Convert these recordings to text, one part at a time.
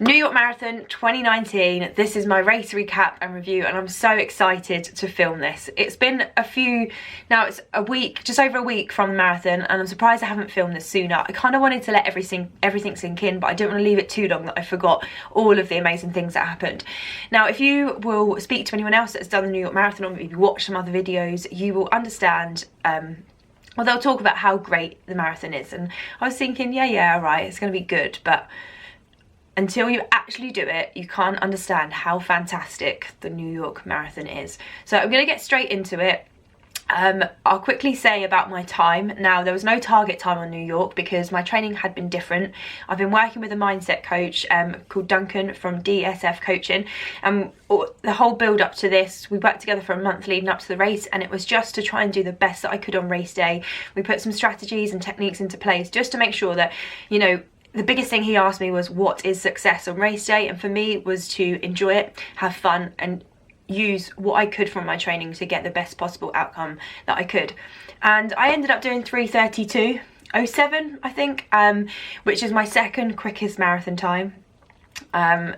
New York Marathon 2019, this is my race recap and review, and I'm so excited to film this. It's been it's a week, just over a week from the marathon, and I'm surprised I haven't filmed this sooner. I kind of wanted to let everything sink in, but I didn't want to leave it too long that I forgot all of the amazing things that happened. Now, if you will speak to anyone else that's done the New York Marathon, or maybe watch some other videos, you will understand, well, they'll talk about how great the marathon is, and I was thinking, yeah, all right, it's going to be good, but until you actually do it, you can't understand how fantastic the New York Marathon is. So I'm going to get straight into it. I'll quickly say about my time. Now, there was no target time on New York because my training had been different. I've been working with a mindset coach called Duncan from DSF Coaching. The whole build up to this, we worked together for a month leading up to the race, and it was just to try and do the best that I could on race day. We put some strategies and techniques into place just to make sure that, you know, the biggest thing he asked me was, what is success on race day? And for me, it was to enjoy it, have fun, and use what I could from my training to get the best possible outcome that I could. And I ended up doing 3:32:07, I think, which is my second quickest marathon time.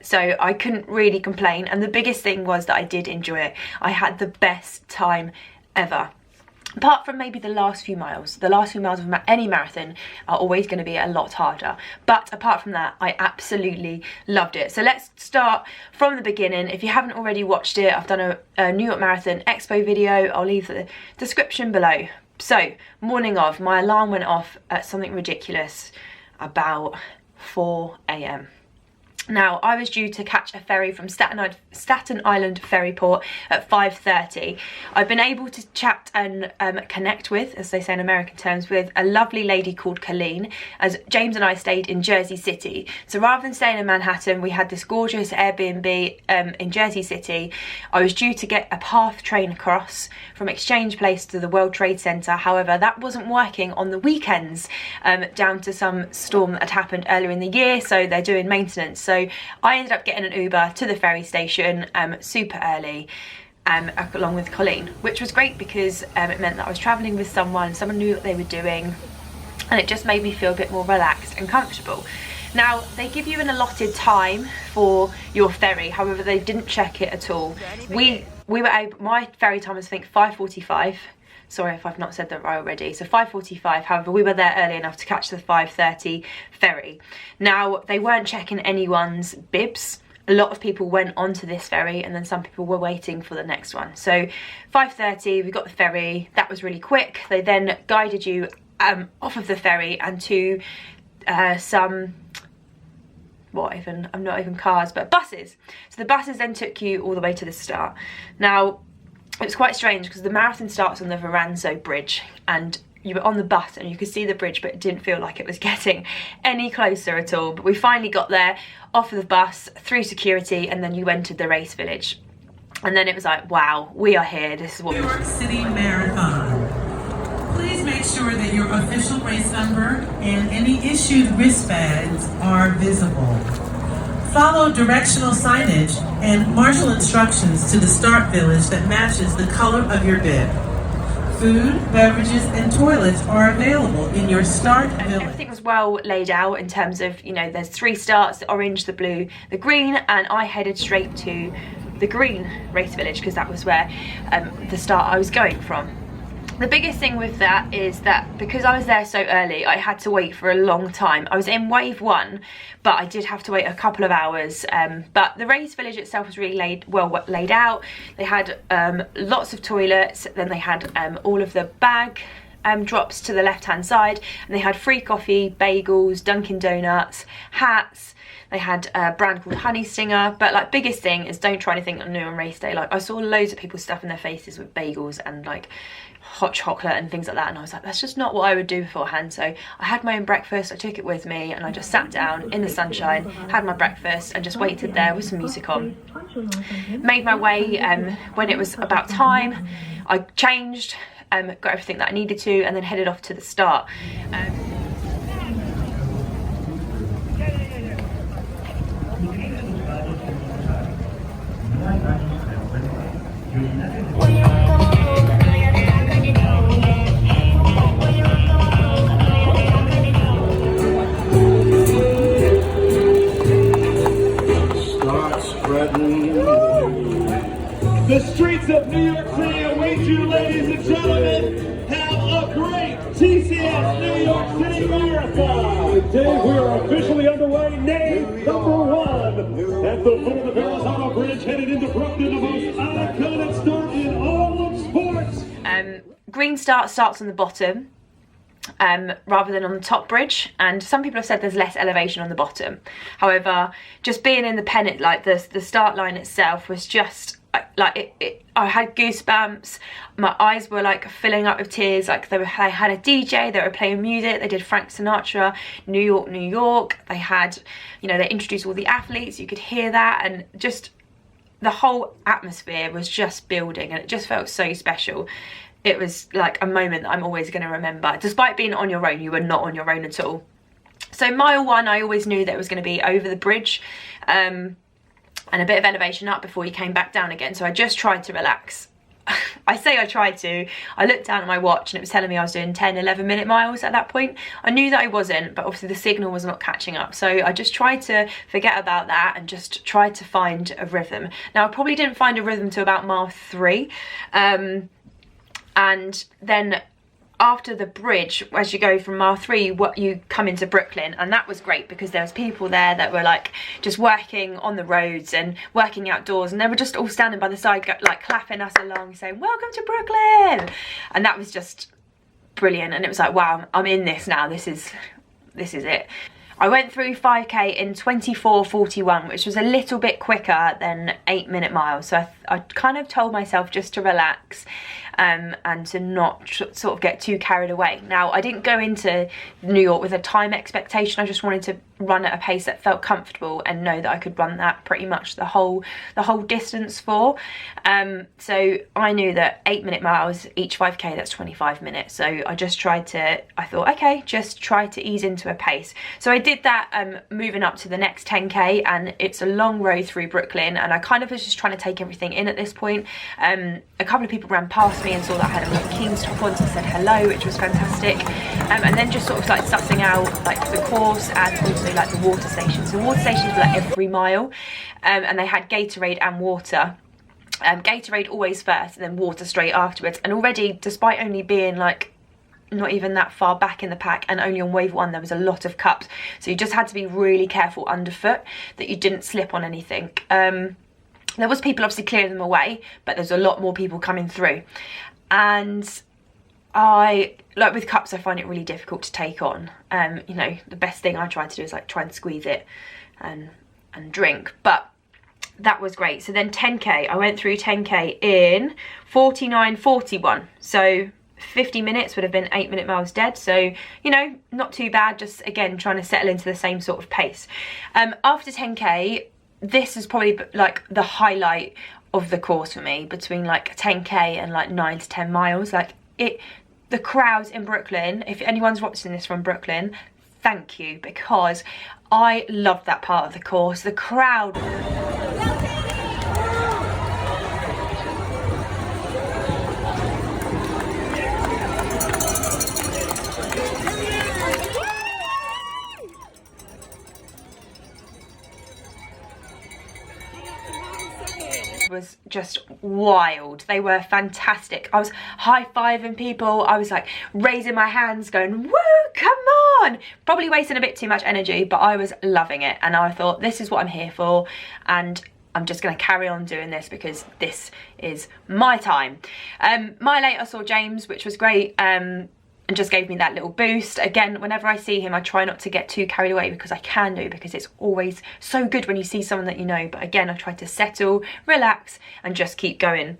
So I couldn't really complain. And the biggest thing was that I did enjoy it. I had the best time ever. Apart from maybe the last few miles of any marathon are always going to be a lot harder. But apart from that, I absolutely loved it. So let's start from the beginning. If you haven't already watched it, I've done a New York Marathon Expo video. I'll leave the description below. So, morning of, my alarm went off at something ridiculous, about 4 AM. Now, I was due to catch a ferry from Staten Island ferry port at 5:30. I've been able to chat and connect with, as they say in American terms, with a lovely lady called Colleen, as James and I stayed in Jersey City. So rather than staying in Manhattan, we had this gorgeous Airbnb in Jersey City. I was due to get a PATH train across from Exchange Place to the World Trade Center. However, that wasn't working on the weekends down to some storm that had happened earlier in the year, so they're doing maintenance. So I ended up getting an Uber to the ferry station super early along with Colleen, which was great because it meant that I was travelling with someone knew what they were doing, and it just made me feel a bit more relaxed and comfortable. Now, they give you an allotted time for your ferry, however they didn't check it at all. My ferry time was, I think, 5:45. Sorry if I've not said that right already. So 5:45, however, we were there early enough to catch the 5:30 ferry. Now, they weren't checking anyone's bibs. A lot of people went onto this ferry, and then some people were waiting for the next one. So 5:30, we got the ferry. That was really quick. They then guided you off of the ferry and to not even cars, but buses. So the buses then took you all the way to the start. Now, it was quite strange because the marathon starts on the Verrazano Bridge, and you were on the bus and you could see the bridge, but it didn't feel like it was getting any closer at all. But we finally got there, off of the bus, through security, and then you entered the race village. And then it was like, wow, we are here. This is what New York City Marathon. Please make sure that your official race number and any issued wristbands are visible. Follow directional signage and marshal instructions to the start village that matches the color of your bib. Food, beverages, and toilets are available in your start village. Everything was well laid out in terms of, you know, there's 3 starts, the orange, the blue, the green, and I headed straight to the green race village because that was where the start I was going from. The biggest thing with that is that because I was there so early, I had to wait for a long time. I was in wave 1, but I did have to wait a couple of hours. But the race village itself was really well laid out. They had lots of toilets, then they had all of the bag drops to the left-hand side, and they had free coffee, bagels, Dunkin' Donuts, hats. They had a brand called Honey Stinger, but like biggest thing is don't try anything new on race day. Like I saw loads of people stuffing their faces with bagels and like hot chocolate and things like that, and I was like, that's just not what I would do beforehand. So I had my own breakfast, I took it with me, and I just sat down in the sunshine, had my breakfast, and just waited there with some music on. Made my way when it was about time. I changed, got everything that I needed to, and then headed off to the start. The streets of New York City await you, ladies and gentlemen. Have a great TCS New York City Marathon. Today we are officially underway. Name number 1 at the foot of the Verrazano Bridge, headed into Brooklyn, the most iconic start in all of sports. Green Start starts on the bottom. Rather than on the top bridge, and some people have said there's less elevation on the bottom. However, just being in the pennant, like the start line itself was just like I had goosebumps. My eyes were like filling up with tears. Like they had a DJ, they were playing music, they did Frank Sinatra, New York, New York. They had, you know, they introduced all the athletes, you could hear that, and just the whole atmosphere was just building, and it just felt so special. It was like a moment that I'm always going to remember. Despite being on your own, you were not on your own at all. So mile 1, I always knew that it was going to be over the bridge and a bit of elevation up before you came back down again. So I just tried to relax. I say I tried to. I looked down at my watch and it was telling me I was doing 10, 11 minute miles at that point. I knew that I wasn't, but obviously the signal was not catching up. So I just tried to forget about that and just tried to find a rhythm. Now I probably didn't find a rhythm to about mile 3. And then after the bridge, as you go from mile 3, you come into Brooklyn, and that was great because there was people there that were like just working on the roads and working outdoors, and they were just all standing by the side like clapping us along, saying welcome to Brooklyn, and that was just brilliant. And it was like, wow, I'm in this now, this is it. I went through 5k in 24:41, which was a little bit quicker than 8-minute miles. So I kind of told myself just to relax and to not sort of get too carried away. Now, I didn't go into New York with a time expectation. I just wanted to run at a pace that felt comfortable and know that I could run that pretty much the whole distance for. So I knew that 8-minute miles, each 5k, that's 25 minutes. So I just tried to, I thought, okay, just try to ease into a pace. So I did that moving up to the next 10k, and it's a long road through Brooklyn, and I kind of was just trying to take everything in at this point. A couple of people ran past me and saw that I had a Milton Keynes top on, so I said hello, which was fantastic. And then just sort of like sussing out like the course and also like the water stations. The water stations were like every mile, and they had Gatorade and water. Gatorade always first and then water straight afterwards. And already, despite only being like not even that far back in the pack and only on wave 1, there was a lot of cups, so you just had to be really careful underfoot that you didn't slip on anything. There was people obviously clearing them away, but there's a lot more people coming through, and I, like with cups, I find it really difficult to take on. You know, the best thing I try to do is like try and squeeze it and drink, but that was great. So then 10k, I went through 10k in 49:41, so 50 minutes would have been 8-minute miles dead. So, you know, not too bad, just again trying to settle into the same sort of pace. After 10k, this is probably like the highlight of the course for me, between like 10k and like 9 to 10 miles. Like the crowds in Brooklyn, if anyone's watching this from Brooklyn, thank you, because I loved that part of the course. The crowd was just wild. They were fantastic. I was high-fiving people. I was like raising my hands going, woo, come on. Probably wasting a bit too much energy, but I was loving it. And I thought, this is what I'm here for. And I'm just going to carry on doing this because this is my time. Mile 8, I saw James, which was great. And just gave me that little boost. Again, whenever I see him, I try not to get too carried away, because I can do, because it's always so good when you see someone that you know. But again, I try to settle, relax, and just keep going.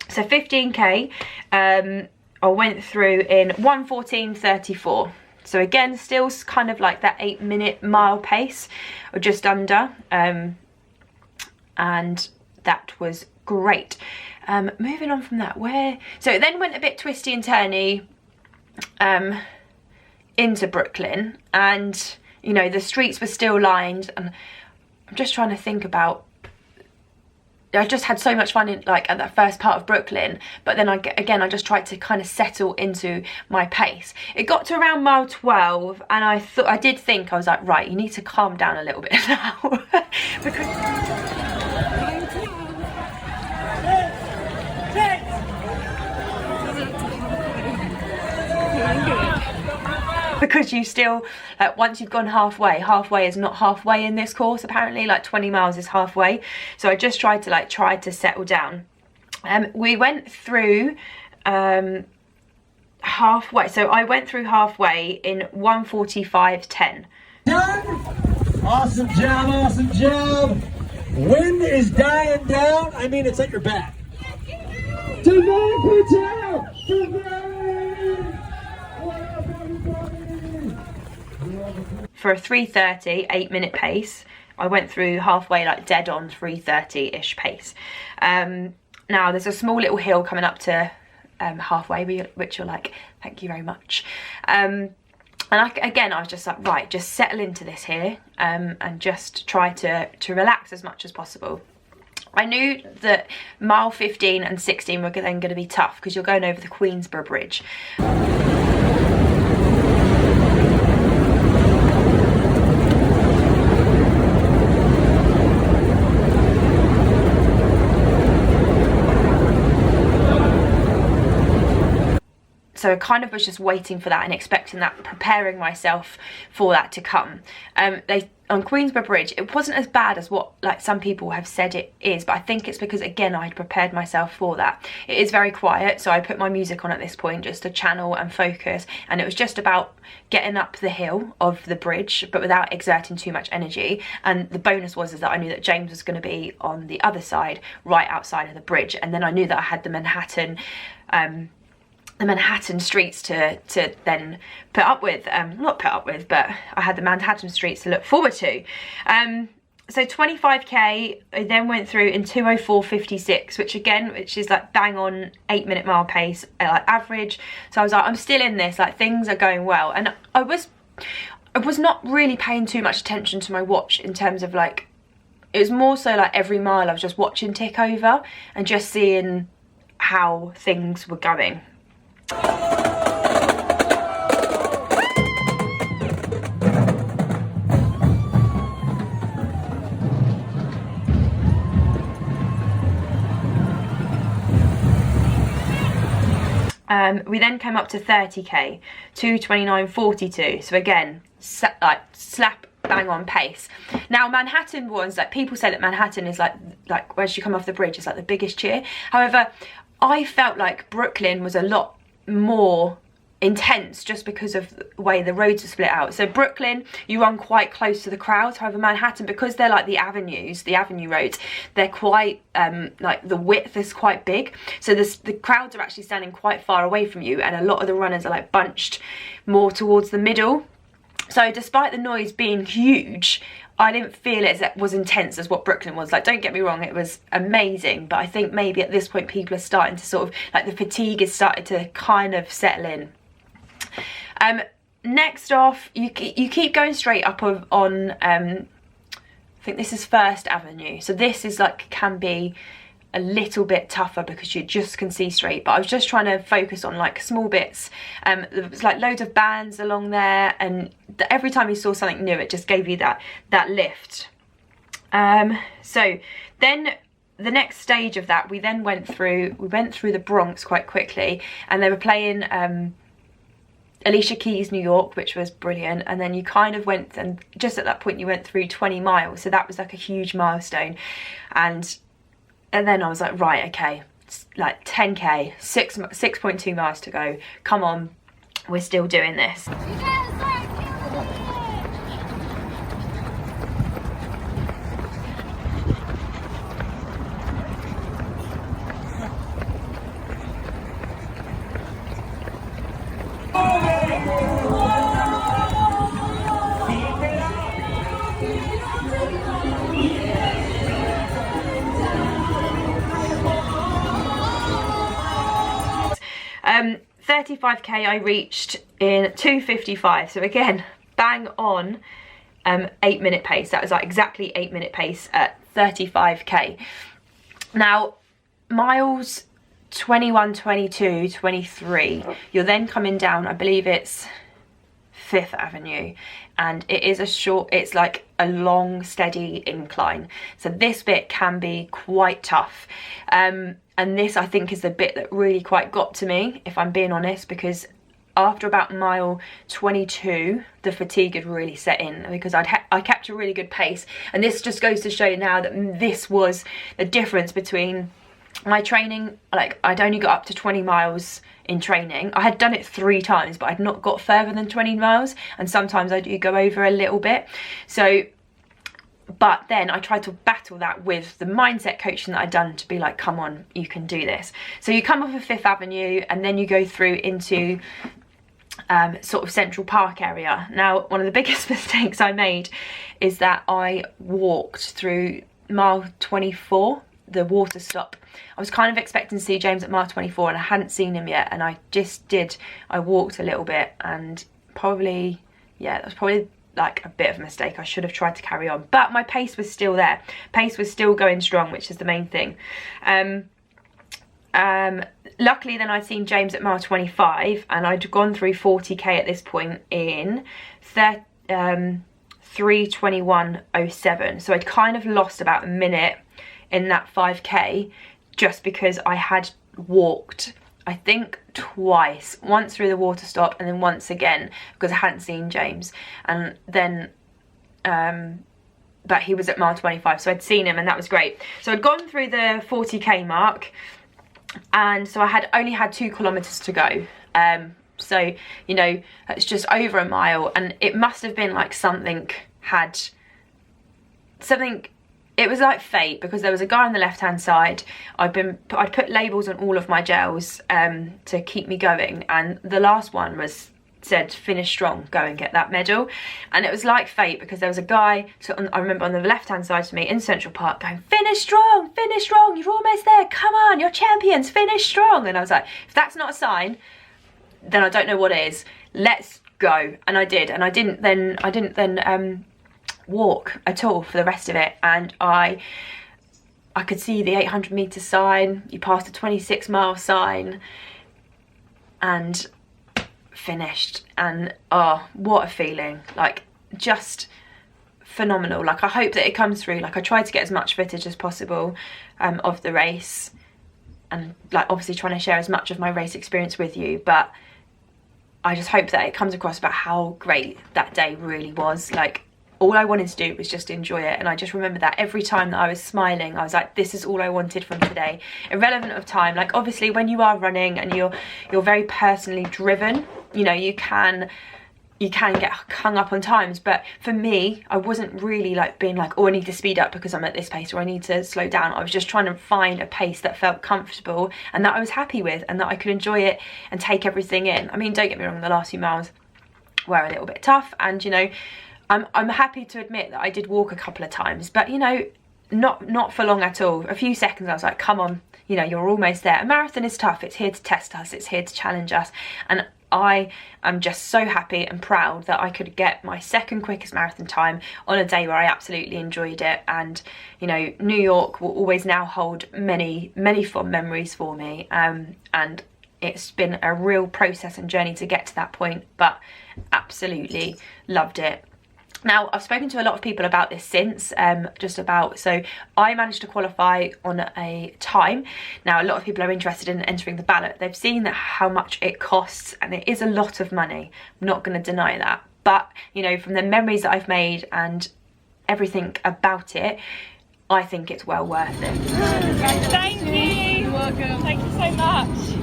So 15k, I went through in 1:14:34. So again, still kind of like that 8-minute mile pace, or just under. And that was great. Moving on from that, so it then went a bit twisty and turny into Brooklyn, and you know, the streets were still lined, and I'm just trying to think about, I just had so much fun in like at that first part of Brooklyn, but then I just tried to kind of settle into my pace. It got to around mile 12, and I was like, right, you need to calm down a little bit now. Because because you still, like, once you've gone halfway is not halfway in this course apparently. Like 20 miles is halfway. So I just tried to settle down. We went through halfway, so I went through halfway in 1:45:10. Done. Awesome job, awesome job. Wind is dying down. I mean, it's at your back. Devon Patel! For a 3:30 8-minute pace, I went through halfway like dead on 3:30-ish pace. Now there's a small little hill coming up to halfway, which you're like, thank you very much. And I was just like, right, just settle into this here, and just try to relax as much as possible. I knew that mile 15 and 16 were then going to be tough because you're going over the Queensborough Bridge. So I kind of was just waiting for that and expecting that, preparing myself for that to come. On Queensborough Bridge, it wasn't as bad as what like some people have said it is, but I think it's because, again, I had prepared myself for that. It is very quiet, so I put my music on at this point just to channel and focus, and it was just about getting up the hill of the bridge but without exerting too much energy. And the bonus was that I knew that James was going to be on the other side, right outside of the bridge, and then I knew that I had the Manhattan streets to then put up with, not put up with, but I had the Manhattan streets to look forward to. So 25k I then went through in 2:04:56, which is like bang on 8-minute mile pace, like average. So I was like, I'm still in this, like things are going well. And I was not really paying too much attention to my watch in terms of like, it was more so like every mile I was just watching tick over and just seeing how things were going. We then came up to 30k, 2:29:42. So again, like slap bang on pace. Now Manhattan was like, people say that Manhattan is like as you come off the bridge, it's like the biggest cheer. However, I felt like Brooklyn was a lot more intense just because of the way the roads are split out. So Brooklyn, you run quite close to the crowd. However, Manhattan, because they're like the avenue roads, they're quite like the width is quite big, so the crowds are actually standing quite far away from you, and a lot of the runners are like bunched more towards the middle. So despite the noise being huge, I didn't feel it was intense as what Brooklyn was. Like, don't get me wrong, it was amazing, but I think maybe at this point people are starting to sort of, like, the fatigue is starting to kind of settle in. Next off, you keep going straight up on I think this is First Avenue. So this is like, can be a little bit tougher because you just can see straight, but I was just trying to focus on like small bits. There was like loads of bands along there, and every time you saw something new, it just gave you that lift. So then the next stage of that, we went through the Bronx quite quickly, and they were playing Alicia Keys' New York, which was brilliant. And then you kind of went, and just at that point you went through 20 miles, so that was like a huge milestone. And then I was like, right, okay, it's like 10k, 6.2 miles to go. Come on, we're still doing this. Um, 35k I reached in 2:55, so again, bang on 8-minute pace. That was like exactly 8-minute pace at 35k. Now, miles 21, 22, 23, you're then coming down, I believe it's Fifth Avenue, and it is it's like a long, steady incline. So this bit can be quite tough. And this, I think, is the bit that really quite got to me, if I'm being honest, because after about mile 22, the fatigue had really set in, because I kept a really good pace. And this just goes to show now that this was the difference between my training. Like, I'd only got up to 20 miles in training. I had done it 3 times, but I'd not got further than 20 miles. And sometimes I do go over a little bit. So, but then I tried to battle that with the mindset coaching that I'd done to be like, come on, you can do this. So you come off of 5th Avenue and then you go through into sort of Central Park area. Now, one of the biggest mistakes I made is that I walked through mile 24, the water stop. I was kind of expecting to see James at mile 24 and I hadn't seen him yet, and I just did. I walked a little bit and probably, yeah, that was probably like a bit of a mistake. I should have tried to carry on, but my pace was still there. Pace was still going strong, which is the main thing. Luckily then I'd seen James at mile 25 and I'd gone through 40k at this point in 3:21:07. So I'd kind of lost about a minute in that 5k just because I had walked, I think, twice. Once through the water stop and then once again because I hadn't seen James. And then but he was at mile 25, so I'd seen him and that was great. So I'd gone through the 40k mark, and so I had only had 2 kilometers to go. So, you know, it's just over a mile, and it must have been like it was like fate, because there was a guy on the left hand side. I'd put labels on all of my gels to keep me going, and the last one said finish strong, go and get that medal. And it was like fate, because there was a guy, I remember, on the left hand side to me in Central Park going, finish strong, you're almost there, come on, you're champions, finish strong. And I was like, if that's not a sign, then I don't know what is. Let's go. And I did, and I didn't then walk at all for the rest of it. And I could see the 800 meter sign, you passed the 26 mile sign, and finished. And oh, what a feeling, like just phenomenal. Like, I hope that it comes through. Like, I tried to get as much footage as possible of the race, and like obviously trying to share as much of my race experience with you, but I just hope that it comes across about how great that day really was. Like, all I wanted to do was just enjoy it, and I just remember that every time that I was smiling, I was like, this is all I wanted from today, irrelevant of time. Like, obviously when you are running and you're very personally driven, you know, you can get hung up on times, but for me, I wasn't really like being like, oh, I need to speed up because I'm at this pace, or I need to slow down. I was just trying to find a pace that felt comfortable and that I was happy with, and that I could enjoy it and take everything in. I mean, don't get me wrong, the last few miles were a little bit tough, and you know, I'm happy to admit that I did walk a couple of times, but you know, not for long at all. A few seconds I was like, come on, you know, you're almost there. A marathon is tough, it's here to test us, it's here to challenge us, and I am just so happy and proud that I could get my 2nd quickest marathon time on a day where I absolutely enjoyed it. And you know, New York will always now hold many fond memories for me, and it's been a real process and journey to get to that point, but absolutely loved it. Now, I've spoken to a lot of people about this since, so I managed to qualify on a time. Now, a lot of people are interested in entering the ballot. They've seen how much it costs, and it is a lot of money. I'm not going to deny that. But, you know, from the memories that I've made and everything about it, I think it's well worth it. Thank you. You're welcome. Thank you so much.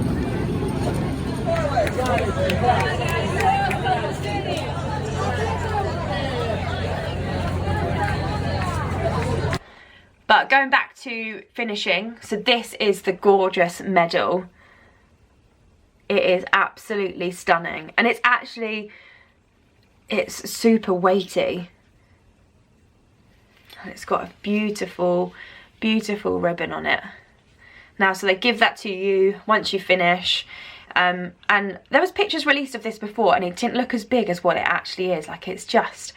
But going back to finishing, so this is the gorgeous medal. It is absolutely stunning, and it's super weighty. And it's got a beautiful ribbon on it. Now, so they give that to you once you finish. And there was pictures released of this before, and it didn't look as big as what it actually is. Like, it's just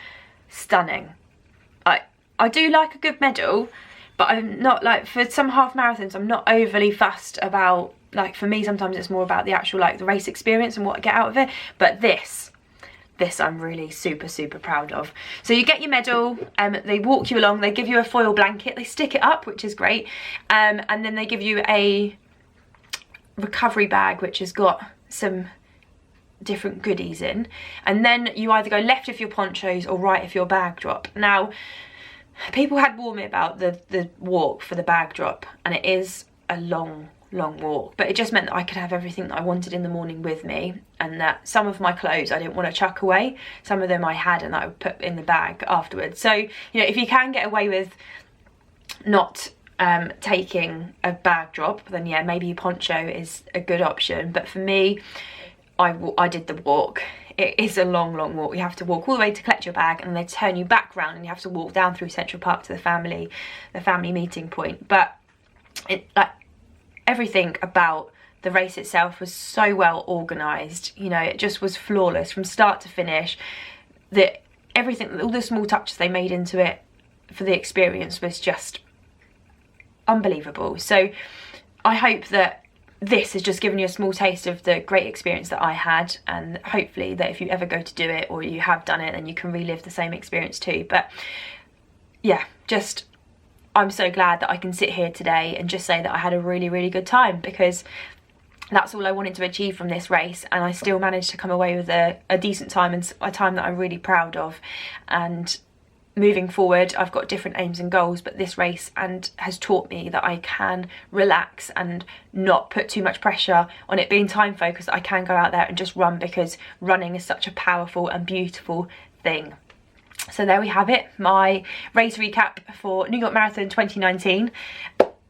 stunning. I do like a good medal, but I'm not, like, for some half marathons, I'm not overly fussed about, like, for me sometimes it's more about the actual, like, the race experience and what I get out of it. But this I'm really super proud of. So you get your medal, they walk you along, they give you a foil blanket, they stick it up, which is great, and then they give you a recovery bag which has got some different goodies in, and then you either go left if your ponchos or right if your bag drop. Now, people had warned me about the walk for the bag drop, and it is a long walk, but it just meant that I could have everything that I wanted in the morning with me, and that some of my clothes I didn't want to chuck away. Some of them I had and I would put in the bag afterwards. So, you know, if you can get away with not taking a bag drop, then yeah, maybe a poncho is a good option. But for me, I did the walk. It is a long walk. You have to walk all the way to collect your bag, and then they turn you back round and you have to walk down through Central Park to the family meeting point. But like, everything about the race itself was so well organised. You know, it just was flawless from start to finish. Everything, all the small touches they made into it for the experience was just unbelievable. So I hope that this has just given you a small taste of the great experience that I had, and hopefully that if you ever go to do it, or you have done it, then you can relive the same experience too. But yeah, just I'm so glad that I can sit here today and just say that I had a really good time, because that's all I wanted to achieve from this race, and I still managed to come away with a decent time, and a time that I'm really proud of. And moving forward, I've got different aims and goals, but this race has taught me that I can relax and not put too much pressure on it being time focused. I can go out there and just run, because running is such a powerful and beautiful thing. So there we have it, my race recap for New York Marathon 2019.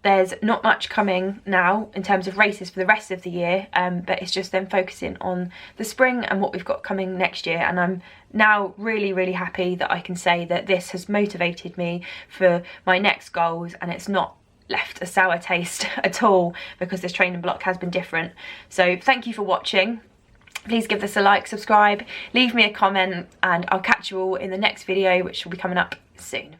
There's not much coming now in terms of races for the rest of the year, but it's just then focusing on the spring and what we've got coming next year. And I'm now really happy that I can say that this has motivated me for my next goals, and it's not left a sour taste at all, because this training block has been different. So thank you for watching. Please give this a like, subscribe, leave me a comment, and I'll catch you all in the next video, which will be coming up soon.